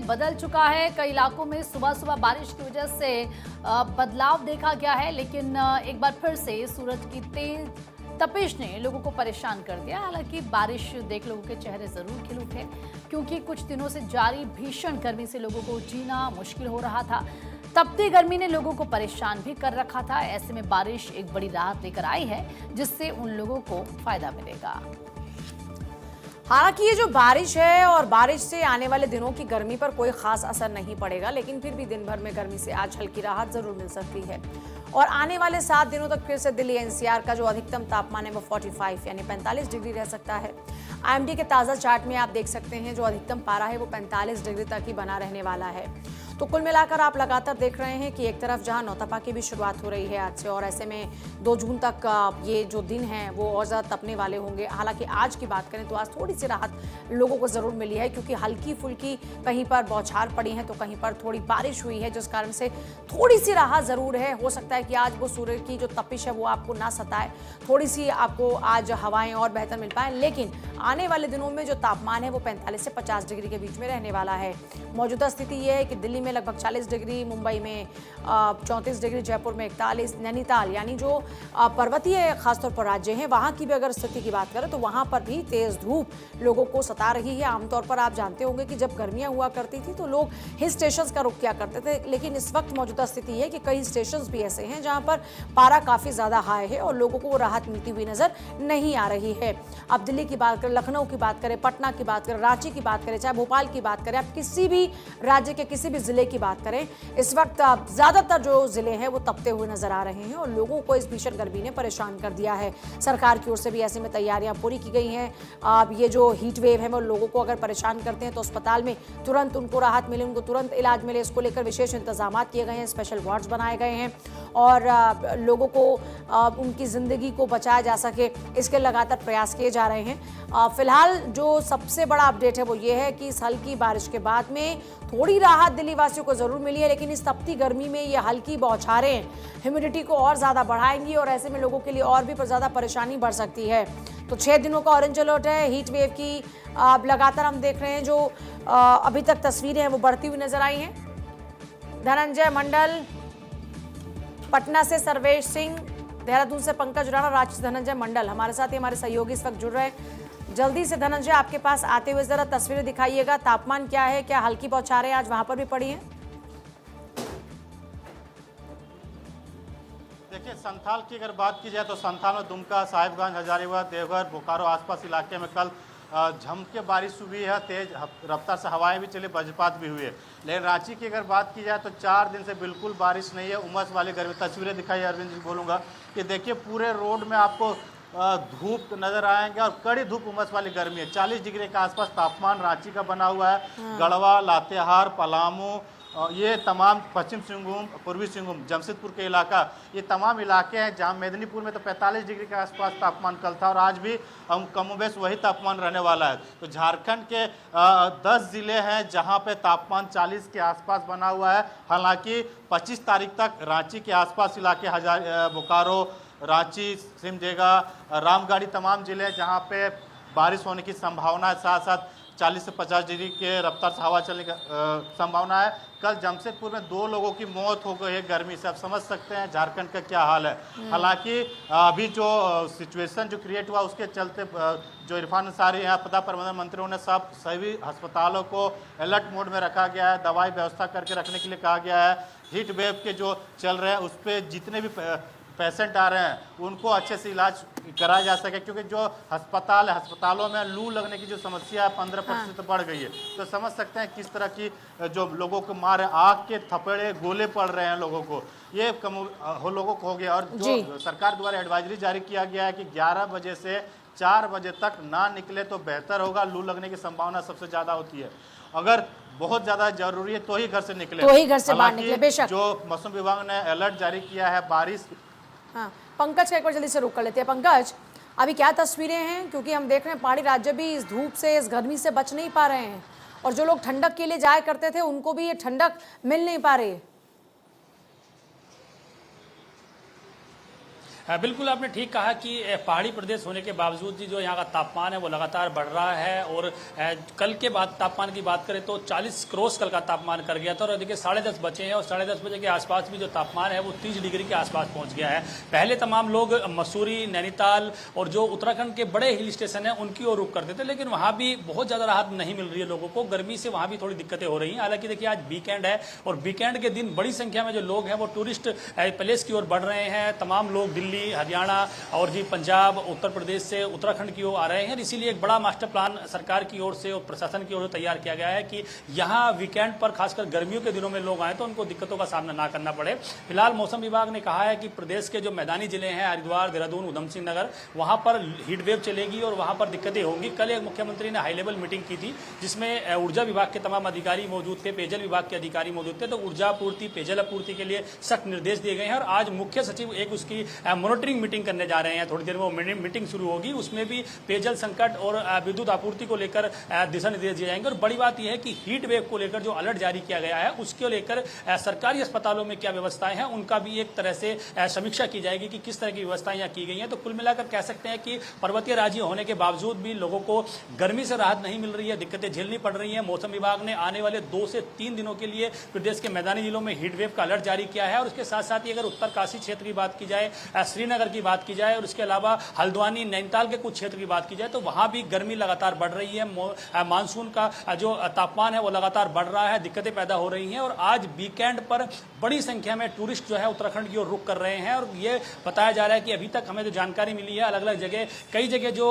बदल चुका है। कई इलाकों में सुबह सुबह बारिश की वजह से बदलाव देखा गया है, लेकिन एक बार फिर से सूरज की तेज तपिश ने लोगों को परेशान कर दिया। हालांकि बारिश देख लोगों के चेहरे जरूर खिल उठे, क्योंकि कुछ दिनों से जारी भीषण गर्मी से लोगों को जीना मुश्किल हो रहा था। तपती गर्मी ने लोगों को परेशान भी कर रखा था। ऐसे में बारिश एक बड़ी राहत लेकर आई है, जिससे उन लोगों को फायदा मिलेगा। हालांकि ये जो बारिश है और बारिश से आने वाले दिनों की गर्मी पर कोई खास असर नहीं पड़ेगा, लेकिन फिर भी दिन भर में गर्मी से आज हल्की राहत जरूर मिल सकती है। और आने वाले 7 दिनों तक फिर से दिल्ली एनसीआर का जो अधिकतम तापमान है वो 45 यानी 45 डिग्री रह सकता है। आईएमडी के ताज़ा चार्ट में आप देख सकते हैं जो अधिकतम पारा है वो 45 डिग्री तक ही बना रहने वाला है। तो कुल मिलाकर आप लगातार देख रहे हैं कि एक तरफ जहां नौतपा की भी शुरुआत हो रही है आज से, और ऐसे में 2 जून तक ये जो दिन है वो और ज़्यादा तपने वाले होंगे। हालांकि आज की बात करें तो आज थोड़ी सी राहत लोगों को ज़रूर मिली है, क्योंकि हल्की फुल्की कहीं पर बौछार पड़ी है तो कहीं पर थोड़ी बारिश हुई है, जिस कारण से थोड़ी सी राहत ज़रूर है। हो सकता है कि आज वो सूर्य की जो तपिश है वो आपको ना सताए, थोड़ी सी आपको आज हवाएं और बेहतर मिल पाए, लेकिन आने वाले दिनों में जो तापमान है वो 45 से 50 डिग्री के बीच में रहने वाला है। मौजूदा स्थिति ये है कि दिल्ली में लगभग 40 डिग्री, मुंबई में 34 डिग्री, जयपुर में 41, नैनीताल यानी जो पर्वतीय खासतौर पर राज्य हैं वहां की भी अगर स्थिति की बात करें तो वहां पर भी तेज धूप लोगों को सता रही है। आमतौर पर आप जानते होंगे कि जब गर्मियां हुआ करती थी तो लोग हिल स्टेशन का रुख किया करते थे, लेकिन इस वक्त मौजूदा स्थिति है कि कई स्टेशन भी ऐसे हैं जहां पर पारा काफी ज्यादा हाई है और लोगों को राहत मिलती हुई नजर नहीं आ रही है। अब दिल्ली की बात करें, लखनऊ की बात करें, पटना की बात करें, रांची की बात करें, चाहे भोपाल की बात करें, आप किसी भी राज्य के किसी भी जिले की बात करें, इस वक्त ज्यादातर जो जिले हैं वो तपते हुए नजर आ रहे हैं और लोगों को इस भीषण गर्मी ने परेशान कर दिया है। सरकार की ओर से भी ऐसे में तैयारियां पूरी की गई हैं। अब ये जो हीट वेव है वो लोगों को अगर परेशान करते हैं तो अस्पताल में तुरंत उनको राहत मिले, उनको तुरंत इलाज मिले, इसको लेकर विशेष इंतजाम किए गए हैं, स्पेशल वार्ड्स बनाए गए हैं और लोगों को उनकी जिंदगी को बचाया जा सके इसके लगातार प्रयास किए जा रहे हैं। फिलहाल जो सबसे बड़ा अपडेट है वो ये है कि इस हल्की बारिश के बाद में थोड़ी राहत दिल्ली वासियों को जरूर मिली है, लेकिन इस तपती गर्मी में ये हल्की बौछारें ह्यूमिडिटी को और ज्यादा बढ़ाएंगी और ऐसे में लोगों के लिए और भी ज्यादा परेशानी बढ़ सकती है। तो 6 दिनों का ऑरेंज अलर्ट है हीट वेव की। लगातार हम देख रहे हैं जो अभी तक तस्वीरें हैं वो बढ़ती हुई नजर आई हैं। धनंजय मंडल, पटना से सर्वेश सिंह, देहरादून से पंकज राणा, रांची से धनंजय मंडल हमारे साथ ही हमारे सहयोगी इस वक्त जुड़ रहे हैं। जल्दी से धनंजय आपके पास आते हुए जरा तस्वीरें दिखाइएगा, तापमान क्या है, क्या हल्की बौछारें आज वहां पर भी पड़ी हैं? देखिए, संथाल की अगर बात की जाए तो संथाल में दुमका, साहिबगंज, हजारीबाग, देवघर, बोकारो आसपास इलाके में कल झम के बारिश हुई है, तेज रफ्तार से हवाएं भी चली, वज्रपात भी हुई है। लेकिन रांची की अगर बात की जाए तो 4 दिन से बिल्कुल बारिश नहीं है, उमस वाली गर्मी। तस्वीरें दिखाई अरविंद जी, बोलूँगा कि देखिए पूरे रोड में आपको धूप नजर आएंगे और कड़ी धूप, उमस वाली गर्मी है। 40 डिग्री के आसपास तापमान रांची का बना हुआ है। गढ़वा, लातेहार, पलामू, ये तमाम पश्चिम सिंहभूम, पूर्वी सिंहभूम, जमशेदपुर के इलाका, ये तमाम इलाके हैं जहाँ मेदिनीपुर में तो 45 डिग्री के आसपास तापमान कल था और आज भी हम कमोबेश वही तापमान रहने वाला है। तो झारखंड के 10 ज़िले हैं जहाँ पे तापमान 40 के आसपास बना हुआ है। हालांकि 25 तारीख तक रांची के आसपास इलाके, बोकारो, रांची, सिमडेगा, रामगढ़, तमाम ज़िले जहाँ पे बारिश होने की संभावना है, साथ साथ 40 से 50 डिग्री के रफ्तार से हवा चलने की संभावना है। कल जमशेदपुर में 2 लोगों की मौत हो गई है गर्मी से। आप समझ सकते हैं झारखंड का क्या हाल है। हालांकि अभी जो सिचुएशन जो क्रिएट हुआ उसके चलते जो इरफान अंसारी यहाँ आपदा प्रबंधन मंत्री ने सभी अस्पतालों को अलर्ट मोड में रखा गया है, दवाई व्यवस्था करके रखने के लिए कहा गया है। हीट वेव के जो चल रहे हैं उस पर जितने भी पेशेंट आ रहे हैं उनको अच्छे से इलाज कराया जा सके, क्योंकि जो अस्पतालों में लू लगने की जो समस्या है 15% बढ़ गई है। तो समझ सकते हैं किस तरह की जो लोगों को मार, आग के थपेड़े, गोले पड़ रहे हैं लोगों को, ये लोगों को हो गया। और जो सरकार द्वारा एडवाइजरी जारी किया गया है कि 11 बजे से 4 बजे तक ना निकले तो बेहतर होगा, लू लगने की संभावना सबसे ज़्यादा होती है। अगर बहुत ज़्यादा जरूरी है तो ही घर से निकले, तो ही घर से बाहर निकले। बेशक जो मौसम विभाग ने अलर्ट जारी किया है बारिश। हाँ, पंकज का एक बार जल्दी से रुक कर लेते हैं। पंकज, अभी क्या तस्वीरें हैं, क्योंकि हम देख रहे हैं पहाड़ी राज्य भी इस धूप से, इस गर्मी से बच नहीं पा रहे हैं और जो लोग ठंडक के लिए जाया करते थे उनको भी ये ठंडक मिल नहीं पा रही है। बिल्कुल आपने ठीक कहा कि पहाड़ी प्रदेश होने के बावजूद भी जो यहाँ का तापमान है वो लगातार बढ़ रहा है और कल के बाद तापमान की बात करें तो 40 क्रॉस कल का तापमान कर गया था और देखिए 10:30 बजे हैं और 10:30 बजे के आसपास भी जो तापमान है वो 30 डिग्री के आसपास पहुँच गया है। पहले तमाम लोग मसूरी, नैनीताल और जो उत्तराखंड के बड़े हिल स्टेशन हैं उनकी ओर रुख करते थे, लेकिन वहाँ भी बहुत ज़्यादा राहत नहीं मिल रही है लोगों को। गर्मी से वहाँ भी थोड़ी दिक्कतें हो रही हैं। हालांकि देखिए आज वीकेंड है और वीकेंड के दिन बड़ी संख्या में जो लोग हैं वो टूरिस्ट प्लेस की ओर बढ़ रहे हैं। तमाम लोग दिल्ली, हरियाणा और जी पंजाब, उत्तर प्रदेश से उत्तराखंड की ओर आ रहे हैं। इसीलिए एक बड़ा मास्टर प्लान सरकार की ओर से और प्रशासन की ओर से तैयार किया गया है कि यहाँ वीकेंड पर खासकर गर्मियों के दिनों में लोग आए तो उनको दिक्कतों का सामना ना करना पड़े। फिलहाल मौसम विभाग ने कहा है कि प्रदेश के जो मैदानी जिले हैं हरिद्वार, देहरादून, उधम सिंह नगर, वहाँ पर हीट वेव चलेगी और वहाँ पर दिक्कतें होंगी। कल एक मुख्यमंत्री ने हाई लेवल मीटिंग की थी जिसमें ऊर्जा विभाग के तमाम अधिकारी मौजूद थे, पेयजल विभाग के अधिकारी मौजूद थे। तो ऊर्जा आपूर्ति, पेयजल आपूर्ति के लिए सख्त निर्देश दिए गए हैं और आज मुख्य सचिव एक उसकी मॉनिटरिंग मीटिंग करने जा रहे हैं। थोड़ी देर में वो मीटिंग शुरू होगी, उसमें भी पेयजल संकट और विद्युत आपूर्ति को लेकर दिशा निर्देश दिए जाएंगे। और बड़ी बात यह है कि हीट वेव को लेकर जो अलर्ट जारी किया गया है उसको लेकर सरकारी अस्पतालों में क्या व्यवस्थाएं हैं उनका भी एक तरह से समीक्षा की जाएगी कि किस तरह की व्यवस्थाएं यहाँ की गई हैं। तो कुल मिलाकर कह सकते हैं कि पर्वतीय राज्य होने के बावजूद भी लोगों को गर्मी से राहत नहीं मिल रही है, दिक्कतें झेलनी पड़ रही हैं। मौसम विभाग ने आने वाले 2 से 3 दिनों के लिए प्रदेश के मैदानी जिलों में हीट वेव का अलर्ट जारी किया है। और उसके साथ साथ ही अगर उत्तरकाशी क्षेत्र की बात की जाए, श्रीनगर की बात की जाए और उसके अलावा हल्द्वानी, नैनीताल के कुछ क्षेत्र की बात की जाए तो वहां भी गर्मी लगातार बढ़ रही है। मानसून का जो तापमान है वो लगातार बढ़ रहा है, दिक्कतें पैदा हो रही हैं। और आज वीकेंड पर बड़ी संख्या में टूरिस्ट जो है उत्तराखंड की ओर रुख कर रहे हैं। और ये बताया जा रहा है कि अभी तक हमें जो जानकारी मिली है अलग अलग जगह, कई जगह जो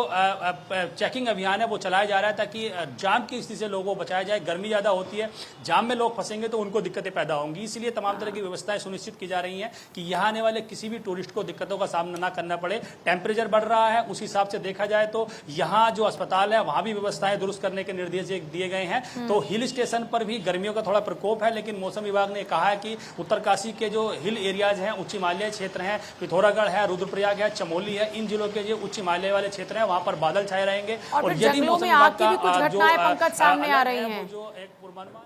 चेकिंग अभियान है वो चलाया जा रहा है ताकि जाम की स्थिति से लोगों को बचाया जाए। गर्मी ज़्यादा होती है, जाम में लोग फंसेंगे तो उनको दिक्कतें पैदा होंगी। इसलिए तमाम तरह की व्यवस्थाएं सुनिश्चित की जा रही हैं कि यहाँ आने वाले किसी भी टूरिस्ट को दिक्कतों का सामना ना करना पड़े। टेम्परेचर बढ़ रहा है, उस हिसाब से देखा जाए तो यहाँ जो अस्पताल है वहाँ भी व्यवस्थाएं दुरुस्त करने के निर्देश दिए गए हैं। तो हिल स्टेशन पर भी गर्मियों का थोड़ा प्रकोप है, लेकिन मौसम विभाग ने कहा है कि उत्तरकाशी के जो हिल एरियाज हैं, उच्च हिमालय क्षेत्र हैं, पिथौरागढ़ है, रुद्रप्रयाग है, चमोली है, इन जिलों के जो उच्च हिमालय वाले क्षेत्र हैं वहाँ पर बादल छाए रहेंगे। और यदि मौसम विभाग का कुछ घटनाएं पंकज सामने आ रही हैं,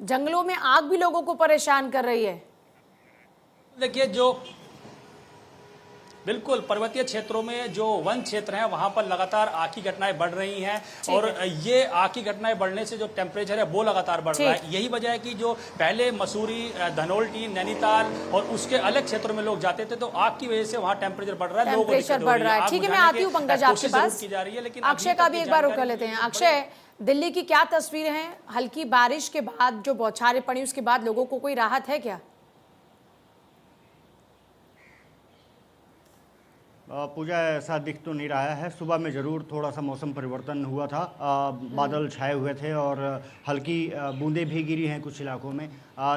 जंगलों में आग भी लोगों को परेशान कर रही है। देखिए जो बिल्कुल पर्वतीय क्षेत्रों में जो वन क्षेत्र हैं वहां पर लगातार आग की घटनाएं बढ़ रही हैं और ये आग की घटनाएं बढ़ने से जो टेम्परेचर है वो लगातार बढ़ रहा है। यही वजह है कि जो पहले मसूरी, धनौल्टी, नैनीताल और उसके अलग क्षेत्रों में लोग जाते थे तो आग की वजह से वहां टेम्परेचर बढ़ रहा है, टेम्परेचर बढ़ रहा है। ठीक है, मैं आती हूँ पंकज आपके पास, की जा रही है, लेकिन अक्षय का भी एक बार रुक कर लेते हैं। अक्षय, दिल्ली की क्या तस्वीर है? हल्की बारिश के बाद जो बौछारें पड़ी उसके बाद लोगों को कोई राहत है क्या? पूजा ऐसा दिख तो नहीं रहा है। सुबह में ज़रूर थोड़ा सा मौसम परिवर्तन हुआ था, बादल छाए हुए थे और हल्की बूंदें भी गिरी हैं कुछ इलाकों में,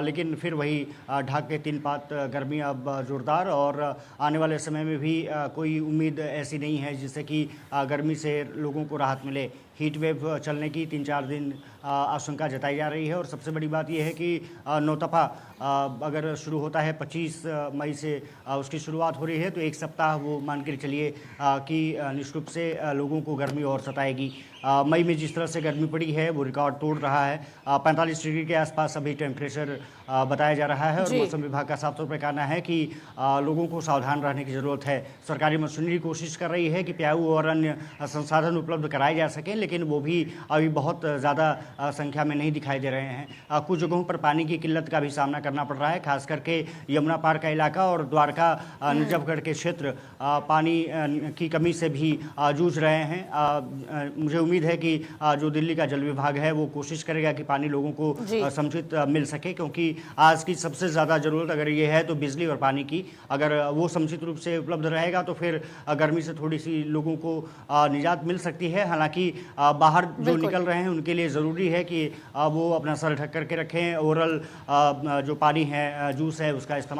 लेकिन फिर वही ढाक के 3 पात गर्मी अब ज़ोरदार। और आने वाले समय में भी कोई उम्मीद ऐसी नहीं है जिससे कि गर्मी से लोगों को राहत मिले। हीट वेव चलने की 3-4 दिन आशंका जताई जा रही है। और सबसे बड़ी बात यह है कि नौतपा अगर शुरू होता है 25 मई से उसकी शुरुआत हो रही है तो 1 सप्ताह वो मान के चलिए कि निश्चित रूप से लोगों को गर्मी और सताएगी। मई में जिस तरह से गर्मी पड़ी है वो रिकॉर्ड तोड़ रहा है। 45 डिग्री के आसपास अभी टेम्परेचर बताया जा रहा है। और मौसम विभाग का साफ तौर पर कहना है कि लोगों को सावधान रहने की ज़रूरत है। सरकारी मशीनरी कोशिश कर रही है कि प्याऊ और अन्य संसाधन उपलब्ध कराए जा सकें, लेकिन वो भी अभी बहुत ज़्यादा संख्या में नहीं दिखाई दे रहे हैं। कुछ जगहों पर पानी की किल्लत का भी सामना करना पड़ रहा है, खास करके यमुना पार का इलाका और द्वारका नजफगढ़ के क्षेत्र पानी की कमी से भी जूझ रहे हैं। मुझे उम्मीद है कि जो दिल्ली का जल विभाग है वो कोशिश करेगा कि पानी लोगों को समुचित मिल सके, क्योंकि आज की सबसे ज़्यादा ज़रूरत अगर ये है तो बिजली और पानी की। अगर वो समुचित रूप से उपलब्ध रहेगा तो फिर गर्मी से थोड़ी सी लोगों को निजात मिल सकती है। हालांकि बाहर जो निकल रहे हैं उनके लिए ज़रूरी है कि वो अपना सर ढक करके रखें, ओरल जो पानी है, जूस है, उसका इस्तेमाल